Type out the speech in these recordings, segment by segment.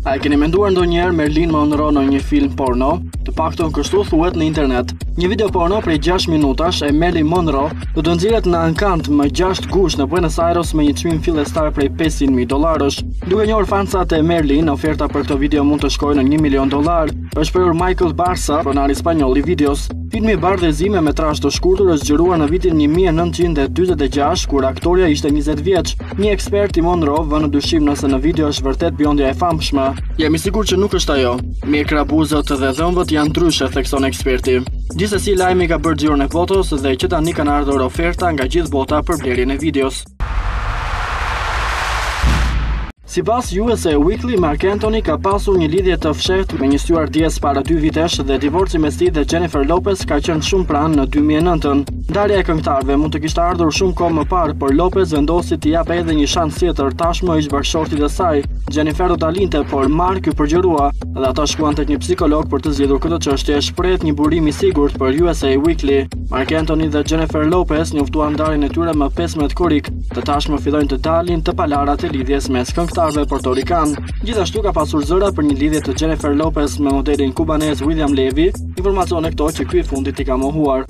A e keni menduar ndonjëherë Marilyn Monroe në një film porno? Të paktën kështu thuhet në internet. Një video porno prej 6 minutash e Marilyn Monroe do të nxirret në Ankant më 6 gusht në Buenos Aires me një çmim fillestar prej $500,000. Duke njohur fansat e Marilyn, oferta për këtë video mund të shkojë në $1 milion, është shprehur Michael Barca, pronari spanjoll i videos. Filmi i bardhëzi me metrazh të shkurtër është zgjeruar në vitin 1946 kur aktoria ishte 20 vjeç. Një ekspert i Monroe vën në dyshim nëse në video është vërtet bjondja e famshme. Jam i sigurt që nuk është ajo. Mjekrabuzët dhe dhëmbët janë ndryshe, thekson eksperti. Gjithsesi, lajmi ka bërë xhiron e fotos dhe që tani kanë ardhur oferta nga gjithë bota për blerjen e videos. Sipas USA Weekly, Mark Anthony ka pasur një lidhje të fshehtë me një stewardess para 2 vitesh dhe divorci mes tij dhe Jennifer Lopez ka qenë shumë pranë në 2009. Ndarja e këngëtarëve mund të kishte ardhur shumë kohë më parë, por Lopez vendosi t'i japë edhe një shans tjetër tashmë ish bashkëshortit e saj. Jennifer do dalinte, por Mark u përgjërua dhe ata shkuan tek një psikolog për të zgjidhur këtë çështje, shprehet një burim i sigurt për USA Weekly. Mark Anthony dhe Jennifer Lopez njoftuan ndarjen e tyre më 15 korrik, të tashmë fillojnë të dalin të palarat e lidhjes mes këngëtarëve portorikan. Gjithashtu ka pasur zëra për një lidhje të Jennifer Lopez me modelin kubanez William Levy, informacione këto që ky i fundit i ka mohuar.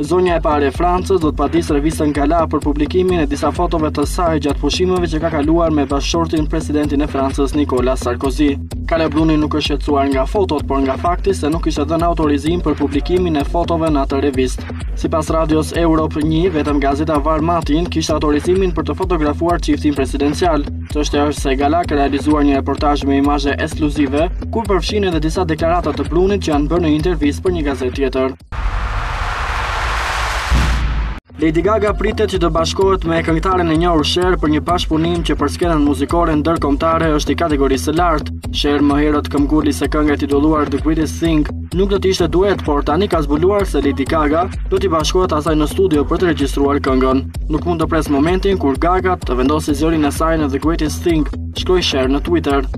Zonja e parë e Francës do të padisë revistën Gala për publikimin e disa fotove të saj gjatë pushimeve që ka kaluar me bashkëshortin presidentin e Francës Nicolas Sarkozy. Kale Bruni nuk është shqetësuar nga fotot, por nga fakti se nuk ishte dhënë autorizim për publikimin e fotove në atë revistë. Sipas radios Europe 1, vetëm gazeta Var Matin kishte autorizimin për të fotografuar çiftin presidencial. Çështja është se Gala ka realizuar një reportazh me imazhe ekskluzive, ku përfshin edhe disa deklarata të Brunit që janë bërë në intervistë për një gazetë tjetër. Lady Gaga pritet që të bashkohet me këngëtaren e njohur Cher për një bashkëpunim që për skenën muzikore ndërkombëtare është i kategorisë së lartë. Cher më herët këmbguli se kënga e titulluar The Greatest Thing nuk do të ishte duet, por tani ka zbuluar se Lady Gaga do t'i bashkohet asaj në studio për të regjistruar këngën. Nuk mund të pres momentin kur Gaga të vendosë zërin e saj në The Greatest Thing, shkroi Cher në Twitter.